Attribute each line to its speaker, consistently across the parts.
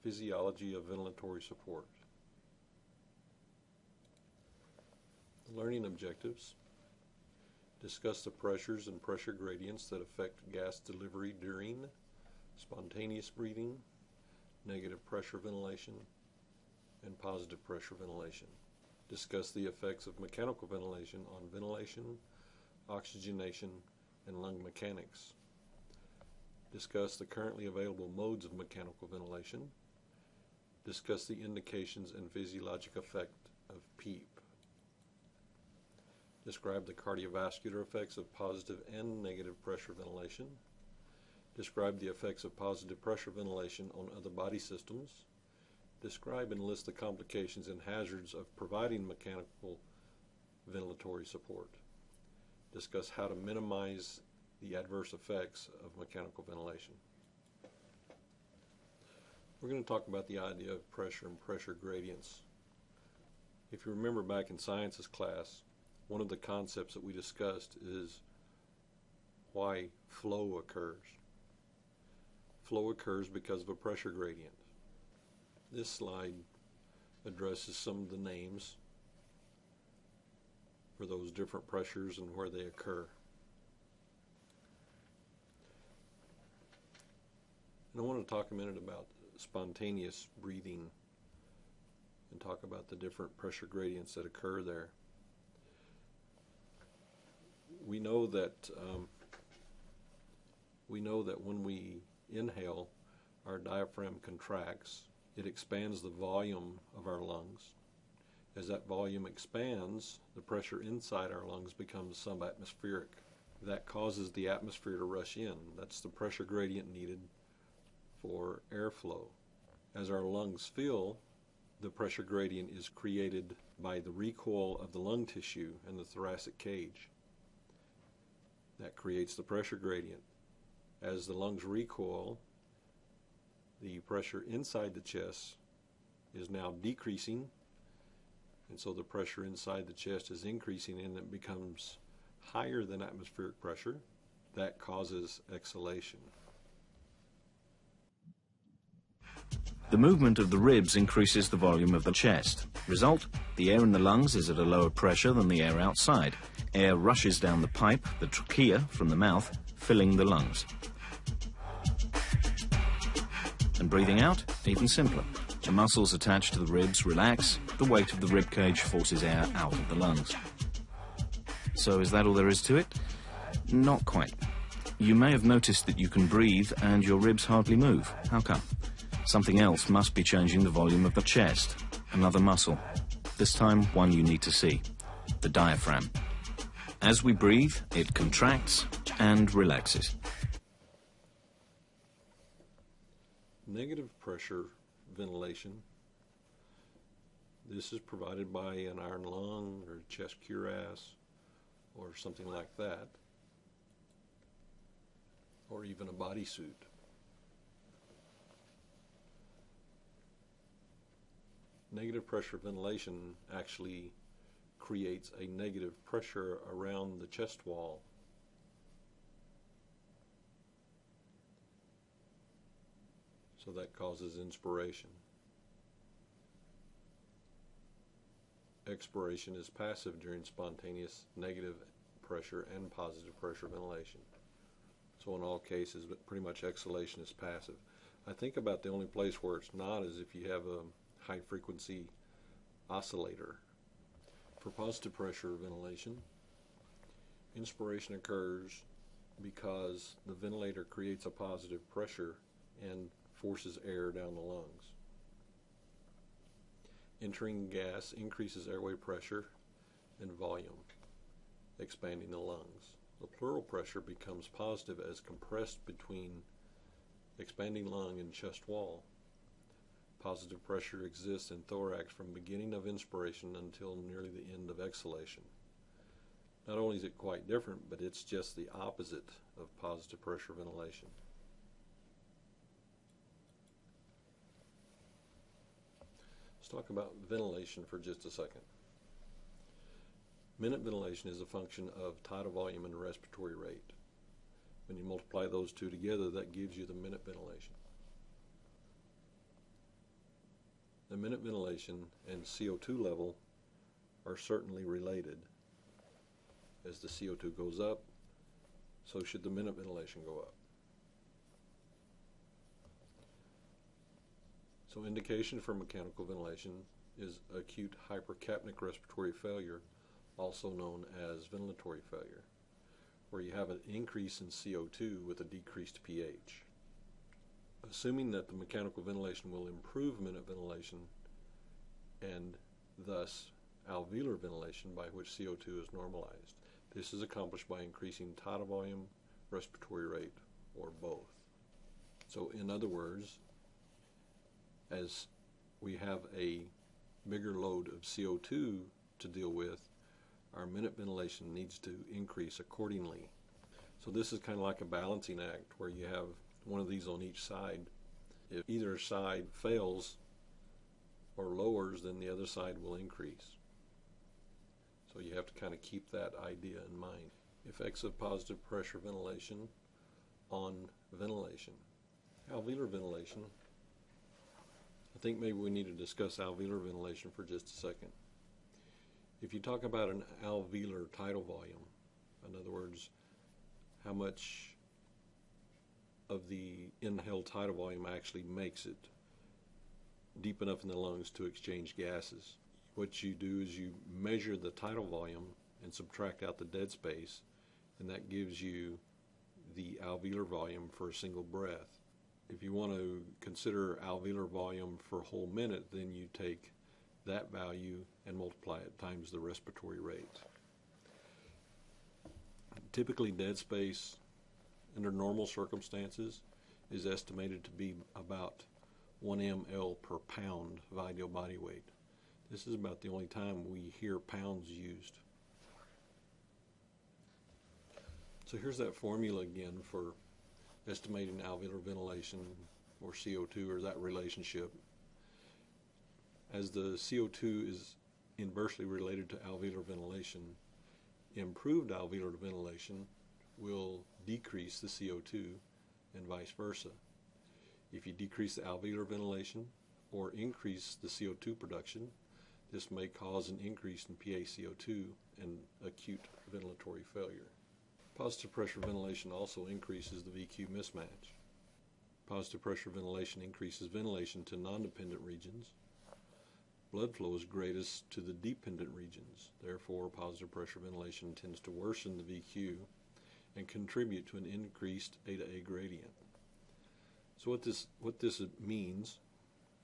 Speaker 1: Physiology of ventilatory support. Learning objectives. Discuss the pressures and pressure gradients that affect gas delivery during spontaneous breathing, negative pressure ventilation, and positive pressure ventilation. Discuss the effects of mechanical ventilation on ventilation, oxygenation, and lung mechanics. Discuss the currently available modes of mechanical ventilation. Discuss the indications and physiologic effect of PEEP. Describe the cardiovascular effects of positive and negative pressure ventilation. Describe the effects of positive pressure ventilation on other body systems. Describe and list the complications and hazards of providing mechanical ventilatory support. Discuss how to minimize the adverse effects of mechanical ventilation. We're going to talk about the idea of pressure and pressure gradients. If you remember back in sciences class, one of the concepts that we discussed is why flow occurs. Flow occurs because of a pressure gradient. This slide addresses some of the names for those different pressures and where they occur. And I want to talk a minute about spontaneous breathing and talk about the different pressure gradients that occur there. We know that when we inhale, our diaphragm contracts. It expands the volume of our lungs. As that volume expands, the pressure inside our lungs becomes subatmospheric. That causes the atmosphere to rush in. That's the pressure gradient needed for airflow. As our lungs fill, the pressure gradient is created by the recoil of the lung tissue and the thoracic cage. That creates the pressure gradient. As the lungs recoil, the pressure inside the chest is now decreasing, and so the pressure inside the chest is increasing, and it becomes higher than atmospheric pressure. That causes exhalation.
Speaker 2: The movement of the ribs increases the volume of the chest. Result, the air in the lungs is at a lower pressure than the air outside. Air rushes down the pipe, the trachea, from the mouth, filling the lungs. And breathing out, even simpler. The muscles attached to the ribs relax, the weight of the rib cage forces air out of the lungs. So is that all there is to it? Not quite. You may have noticed that you can breathe and your ribs hardly move. How come? Something else must be changing the volume of the chest. Another muscle. This time, one you need to see. The diaphragm. As we breathe, it contracts and relaxes.
Speaker 1: Negative pressure ventilation. This is provided by an iron lung or chest cuirass or something like that, or even a bodysuit. Negative pressure ventilation actually creates a negative pressure around the chest wall. So that causes inspiration. Expiration is passive during spontaneous negative pressure and positive pressure ventilation. So in all cases, but pretty much exhalation is passive. I think about the only place where it's not is if you have a high frequency oscillator. For positive pressure ventilation, inspiration occurs because the ventilator creates a positive pressure and forces air down the lungs. Entering gas increases airway pressure and volume, expanding the lungs. The pleural pressure becomes positive as compressed between expanding lung and chest wall. Positive pressure exists in thorax from beginning of inspiration until nearly the end of exhalation. Not only is it quite different, but it's just the opposite of positive pressure ventilation. Let's talk about ventilation for just a second. Minute ventilation is a function of tidal volume and respiratory rate. When you multiply those two together, that gives you the minute ventilation. the minute ventilation and CO2 level are certainly related. As the CO2 goes up, so should the minute ventilation go up. So indication for mechanical ventilation is acute hypercapnic respiratory failure, also known as ventilatory failure, where you have an increase in CO2 with a decreased pH. Assuming that the mechanical ventilation will improve minute ventilation and thus alveolar ventilation, by which CO2 is normalized. This is accomplished by increasing tidal volume, respiratory rate, or both. So in other words, as we have a bigger load of CO2 to deal with, our minute ventilation needs to increase accordingly. So this is kind of like a balancing act where you have one of these on each side. If either side fails or lowers, then the other side will increase. So you have to kind of keep that idea in mind. Effects of positive pressure ventilation on ventilation. Alveolar ventilation. I think maybe we need to discuss alveolar ventilation for just a second. If you talk about an alveolar tidal volume, in other words, how much of the inhaled tidal volume actually makes it deep enough in the lungs to exchange gases. What you do is you measure the tidal volume and subtract out the dead space, and that gives you the alveolar volume for a single breath. If you want to consider alveolar volume for a whole minute, then you take that value and multiply it times the respiratory rate. Typically, dead space under normal circumstances is estimated to be about 1 ml per pound of ideal body weight. This is about the only time we hear pounds used. So here's that formula again for estimating alveolar ventilation or CO2, or that relationship. As the CO2 is inversely related to alveolar ventilation, improved alveolar ventilation will decrease the CO2 and vice versa. If you decrease the alveolar ventilation or increase the CO2 production, this may cause an increase in PaCO2 and acute ventilatory failure. Positive pressure ventilation also increases the VQ mismatch. Positive pressure ventilation increases ventilation to non-dependent regions. Blood flow is greatest to the dependent regions. Therefore, positive pressure ventilation tends to worsen the VQ and contribute to an increased A to A gradient. So what this means,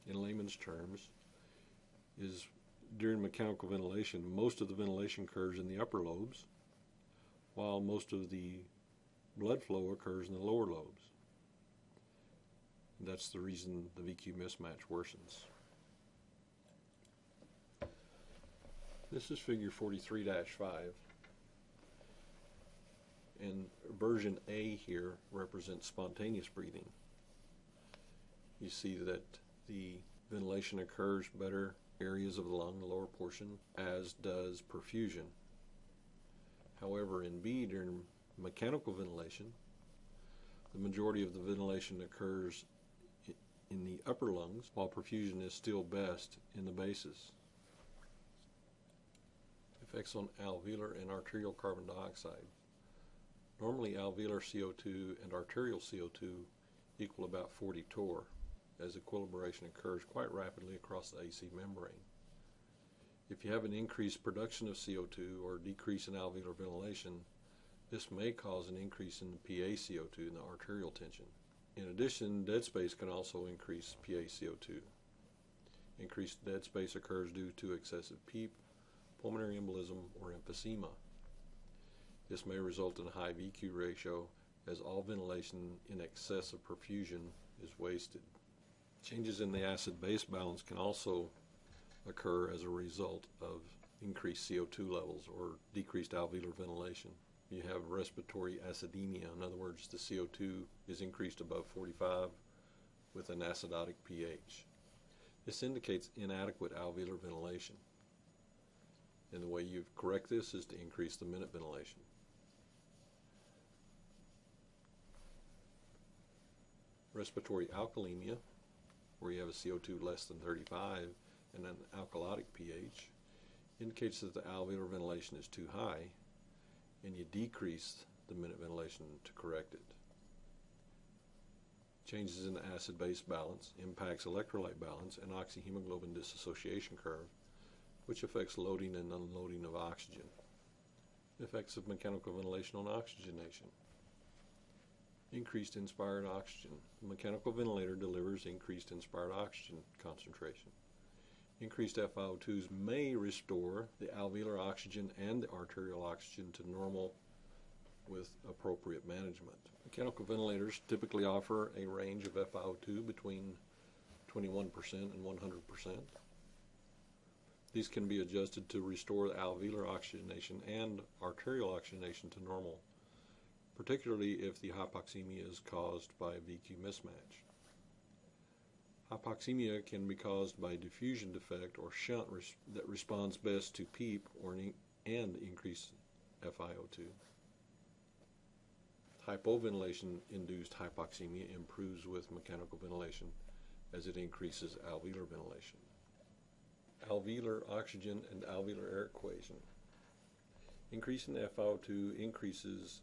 Speaker 1: in layman's terms, is during mechanical ventilation, most of the ventilation occurs in the upper lobes, while most of the blood flow occurs in the lower lobes. And that's the reason the VQ mismatch worsens. This is figure 43-5, and version A here represents spontaneous breathing. You see that the ventilation occurs better areas of the lung, the lower portion, as does perfusion. However, in B, during mechanical ventilation, the majority of the ventilation occurs in the upper lungs, while perfusion is still best in the bases. Effects on alveolar and arterial carbon dioxide. Normally, alveolar CO2 and arterial CO2 equal about 40 torr, as equilibration occurs quite rapidly across the AC membrane. If you have an increased production of CO2 or decrease in alveolar ventilation, this may cause an increase in the PaCO2 and the arterial tension. In addition, dead space can also increase PaCO2. Increased dead space occurs due to excessive PEEP, pulmonary embolism, or emphysema. This may result in a high VQ ratio, as all ventilation in excess of perfusion is wasted. Changes in the acid-base balance can also occur as a result of increased CO2 levels or decreased alveolar ventilation. You have respiratory acidemia. In other words, the CO2 is increased above 45 with an acidotic pH. This indicates inadequate alveolar ventilation. And the way you correct this is to increase the minute ventilation. Respiratory alkalemia where you have a CO2 less than 35 and an alkalotic pH, indicates that the alveolar ventilation is too high, and you decrease the minute ventilation to correct it. Changes in the acid-base balance impacts electrolyte balance and oxyhemoglobin dissociation curve, which affects loading and unloading of oxygen. Effects of mechanical ventilation on oxygenation. Increased inspired oxygen. The mechanical ventilator delivers increased inspired oxygen concentration. Increased FiO2s may restore the alveolar oxygen and the arterial oxygen to normal with appropriate management. Mechanical ventilators typically offer a range of FiO2 between 21% and 100%. These can be adjusted to restore the alveolar oxygenation and arterial oxygenation to normal, particularly if the hypoxemia is caused by a VQ mismatch. Hypoxemia can be caused by diffusion defect or shunt that responds best to PEEP and increased FiO2. Hypoventilation-induced hypoxemia improves with mechanical ventilation as it increases alveolar ventilation. Alveolar oxygen and alveolar air equation. Increase in FiO2 increases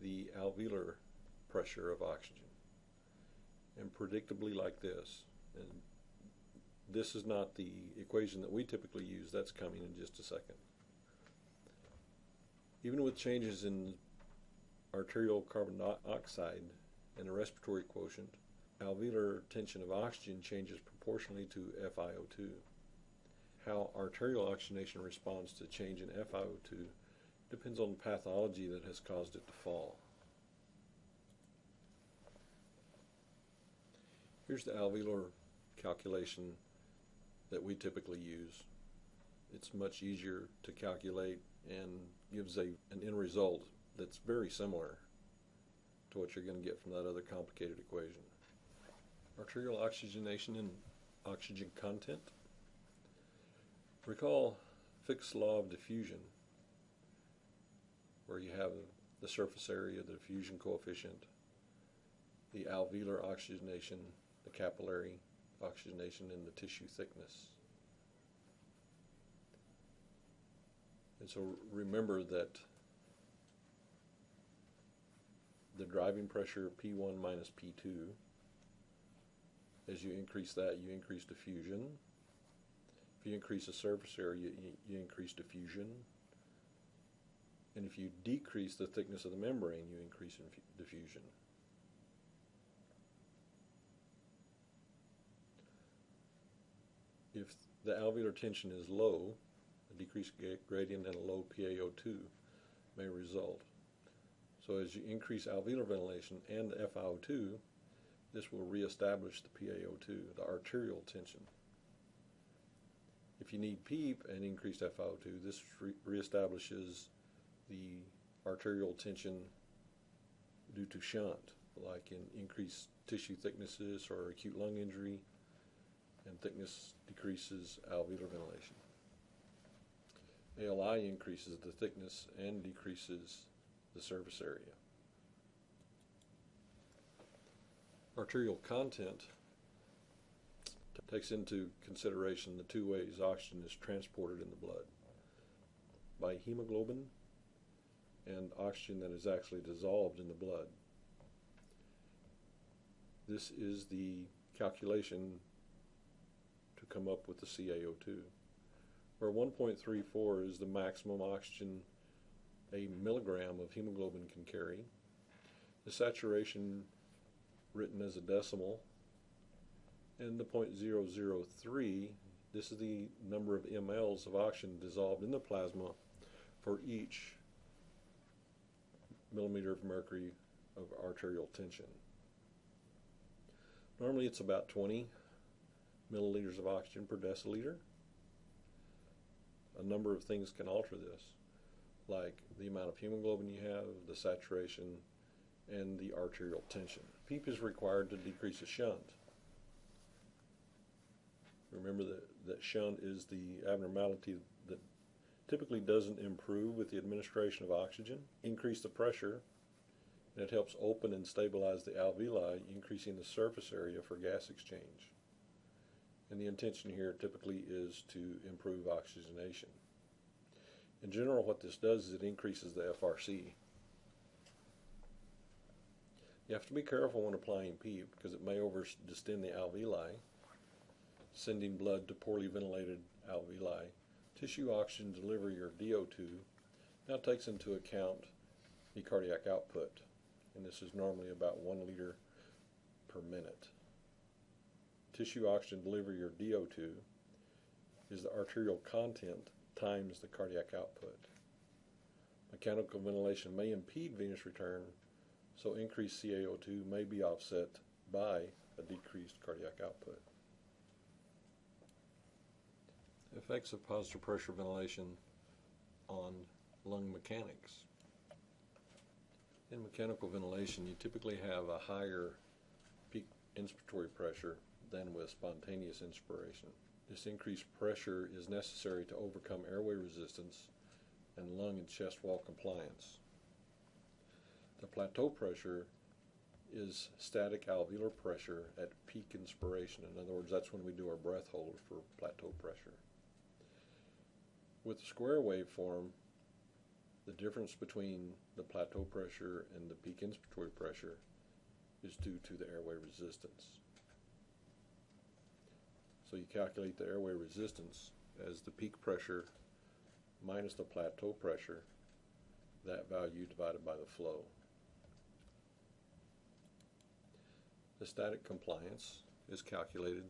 Speaker 1: the alveolar pressure of oxygen, and predictably like this. And this is not the equation that we typically use. That's coming in just a second. Even with changes in arterial carbon dioxide and the respiratory quotient, alveolar tension of oxygen changes proportionally to FiO2. How arterial oxygenation responds to change in FiO2 depends on the pathology that has caused it to fall. Here's the alveolar calculation that we typically use. It's much easier to calculate and gives an end result that's very similar to what you're going to get from that other complicated equation. Arterial oxygenation and oxygen content. Recall Fick's law of diffusion, where you have the surface area, the diffusion coefficient, the alveolar oxygenation, the capillary oxygenation, and the tissue thickness. And so remember that the driving pressure P1 minus P2, as you increase that, you increase diffusion. If you increase the surface area, you increase diffusion. And if you decrease the thickness of the membrane, you increase diffusion. If the alveolar tension is low, a decreased gradient and a low PaO2 may result. So as you increase alveolar ventilation and FiO2, this will reestablish the PaO2, the arterial tension. If you need PEEP and increased FiO2, this reestablishes the arterial tension due to shunt, like in increased tissue thicknesses or acute lung injury, and thickness decreases alveolar ventilation. ALI increases the thickness and decreases the surface area. Arterial content takes into consideration the two ways oxygen is transported in the blood, by hemoglobin and oxygen that is actually dissolved in the blood. This is the calculation to come up with the CaO2, where 1.34 is the maximum oxygen a milligram of hemoglobin can carry. The saturation written as a decimal, and the 0.003, this is the number of mLs of oxygen dissolved in the plasma for each millimeter of mercury of arterial tension. Normally it's about 20 milliliters of oxygen per deciliter. A number of things can alter this, like the amount of hemoglobin you have, the saturation, and the arterial tension. PEEP is required to decrease a shunt. Remember that shunt is the abnormality that typically doesn't improve with the administration of oxygen. Increase the pressure And it helps open and stabilize the alveoli, increasing the surface area for gas exchange. And the intention here typically is to improve oxygenation. In general, what this does is it increases the FRC. You have to be careful when applying PEEP because it may overdistend the alveoli, sending blood to poorly ventilated alveoli. Tissue oxygen delivery, or DO2, now takes into account the cardiac output, and this is normally about 1 liter per minute. Tissue oxygen delivery, or DO2, is the arterial content times the cardiac output. Mechanical ventilation may impede venous return, so increased CaO2 may be offset by a decreased cardiac output. Effects of positive pressure ventilation on lung mechanics. In mechanical ventilation, you typically have a higher peak inspiratory pressure than with spontaneous inspiration. This increased pressure is necessary to overcome airway resistance and lung and chest wall compliance. The plateau pressure is static alveolar pressure at peak inspiration. In other words, that's when we do our breath hold for plateau pressure. With the square waveform, the difference between the plateau pressure and the peak inspiratory pressure is due to the airway resistance. So you calculate the airway resistance as the peak pressure minus the plateau pressure, that value divided by the flow. The static compliance is calculated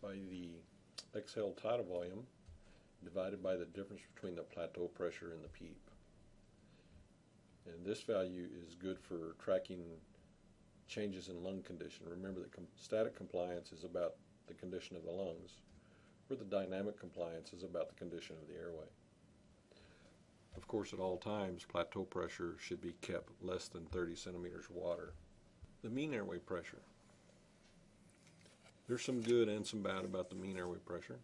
Speaker 1: by the exhaled tidal volume divided by the difference between the plateau pressure and the PEEP. And this value is good for tracking changes in lung condition. Remember that static compliance is about the condition of the lungs, where the dynamic compliance is about the condition of the airway. Of course, at all times, plateau pressure should be kept less than 30 centimeters of water. The mean airway pressure. There's some good and some bad about the mean airway pressure.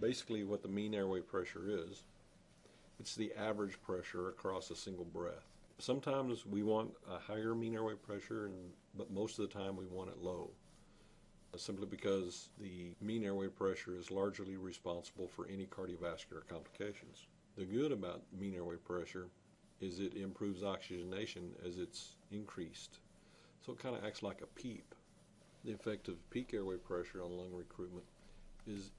Speaker 1: Basically, what the mean airway pressure is, it's the average pressure across a single breath. Sometimes we want a higher mean airway pressure, but most of the time we want it low, simply because the mean airway pressure is largely responsible for any cardiovascular complications. The good about mean airway pressure is it improves oxygenation as it's increased. So it kind of acts like a PEEP. The effect of peak airway pressure on lung recruitment is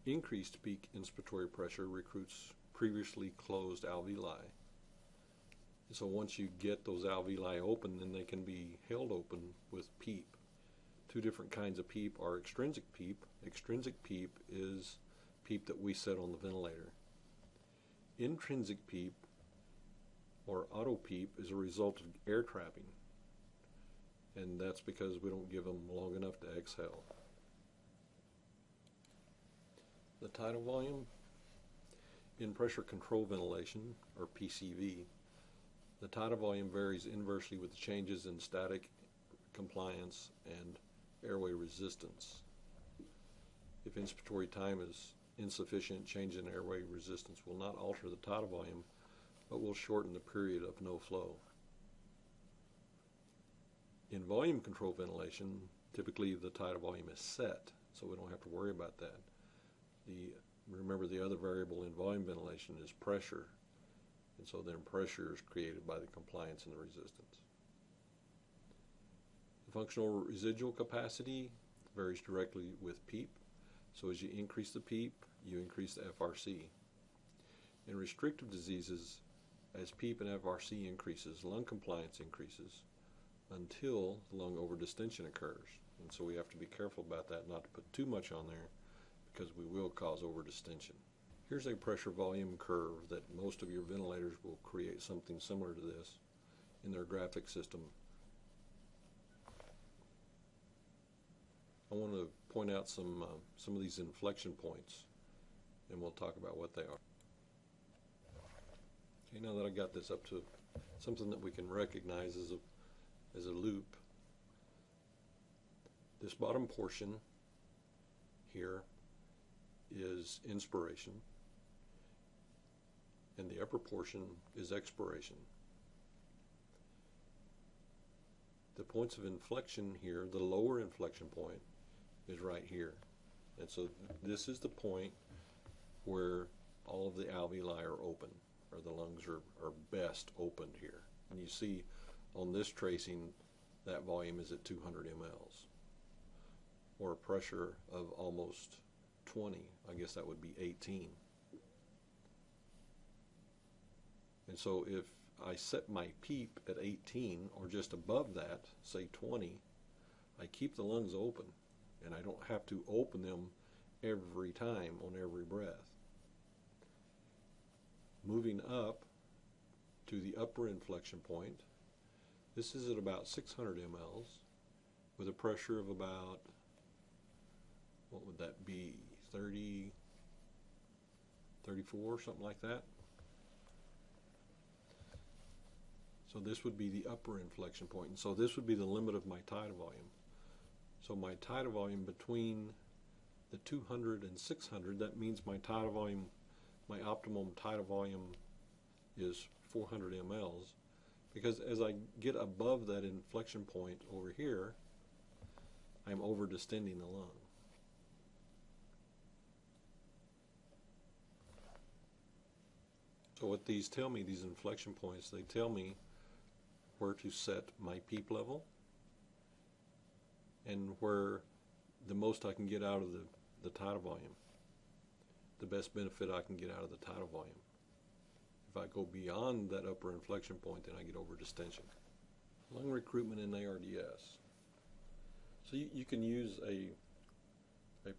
Speaker 1: increased peak inspiratory pressure recruits previously closed alveoli. So once you get those alveoli open, then they can be held open with PEEP. Two different kinds of PEEP are extrinsic PEEP. Extrinsic PEEP is PEEP that we set on the ventilator. Intrinsic PEEP, or auto PEEP, is a result of air trapping, and that's because we don't give them long enough to exhale. The tidal volume. In pressure control ventilation, or PCV, the tidal volume varies inversely with the changes in static compliance and airway resistance. If inspiratory time is insufficient, change in airway resistance will not alter the tidal volume, but will shorten the period of no flow. In volume control ventilation, typically the tidal volume is set, so we don't have to worry about that. Remember, the other variable in volume ventilation is pressure, and so then pressure is created by the compliance and the resistance. The functional residual capacity varies directly with PEEP, so as you increase the PEEP, you increase the FRC. In restrictive diseases, as PEEP and FRC increases, lung compliance increases until lung overdistension occurs. And so we have to be careful about that, not to put too much on there, because we will cause overdistension. Here's a pressure volume curve that most of your ventilators will create something similar to this in their graphic system. I want to point out some of these inflection points, and we'll talk about what they are. Okay, now that I got this up to something that we can recognize as a loop, this bottom portion here is inspiration, and the upper portion is expiration. points of inflection here, the lower inflection point is right here. And so this is the point where all of the alveoli are open, or the lungs are best opened here. And you see on this tracing that volume is at 200 mLs, or a pressure of almost 20. I guess that would be 18. And so if I set my PEEP at 18 or just above that, say 20, I keep the lungs open, and I don't have to open them every time on every breath. Moving up to the upper inflection point, this is at about 600 mLs with a pressure of about, what would that be, 30, 34, something like that. So this would be the upper inflection point, and so this would be the limit of my tidal volume. So my tidal volume between the 200 and 600, that means my tidal volume, my optimum tidal volume is 400 mLs, because as I get above that inflection point over here, I'm over distending the lung. So what these tell me, these inflection points, they tell me where to set my PEEP level and where the most I can get out of the tidal volume, the best benefit I can get out of the tidal volume. If I go beyond that upper inflection point, then I get over distension. Lung recruitment in ARDS. So you can use a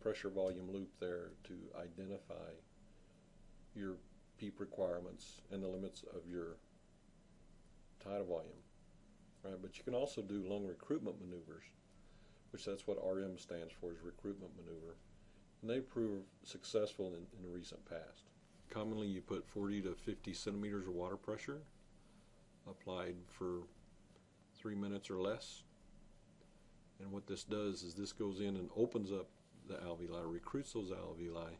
Speaker 1: pressure volume loop there to identify your PEEP requirements and the limits of your tidal volume, right? But you can also do lung recruitment maneuvers, which that's what RM stands for, is recruitment maneuver, and they prove successful in the recent past. Commonly you put 40 to 50 centimeters of water pressure applied for 3 minutes or less, and what this does is this goes in and opens up the alveoli, recruits those alveoli,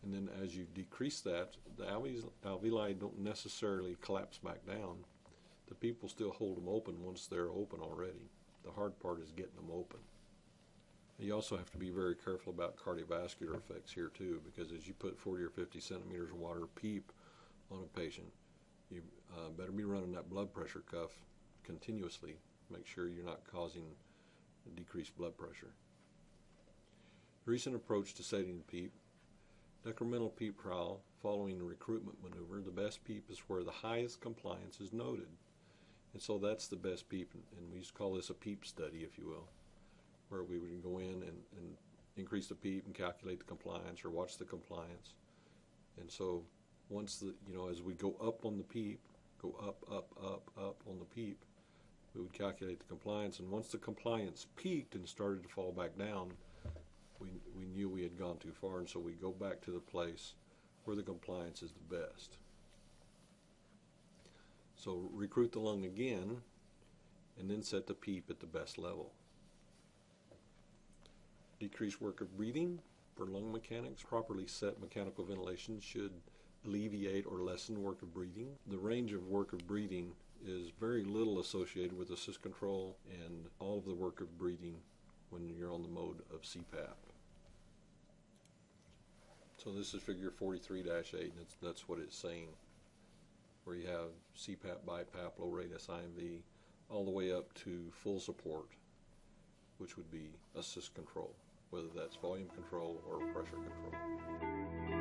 Speaker 1: and then as you decrease that, the alveoli don't necessarily collapse back down. The PEEP will still hold them open once they're open already. The hard part is getting them open. You also have to be very careful about cardiovascular effects here too, because as you put 40 or 50 centimeters of water PEEP on a patient, you better be running that blood pressure cuff continuously. Make sure you're not causing decreased blood pressure. Recent approach to setting the PEEP. Decremental PEEP trial following the recruitment maneuver. The best PEEP is where the highest compliance is noted. And so that's the best PEEP, and we used to call this a PEEP study, if you will, where we would go in and increase the PEEP and calculate the compliance or watch the compliance. And so once as we go up on the PEEP, go up on the PEEP, we would calculate the compliance, and once the compliance peaked and started to fall back down, we knew we had gone too far, and so we go back to the place where the compliance is the best. So recruit the lung again, and then set the PEEP at the best level. Decrease work of breathing for lung mechanics. Properly set mechanical ventilation should alleviate or lessen work of breathing. The range of work of breathing is very little associated with assist control and all of the work of breathing when you're on the mode of CPAP. So this is figure 43-8, and that's what it's saying, where you have CPAP, BiPAP, low rate SIMV, all the way up to full support, which would be assist control, whether that's volume control or pressure control.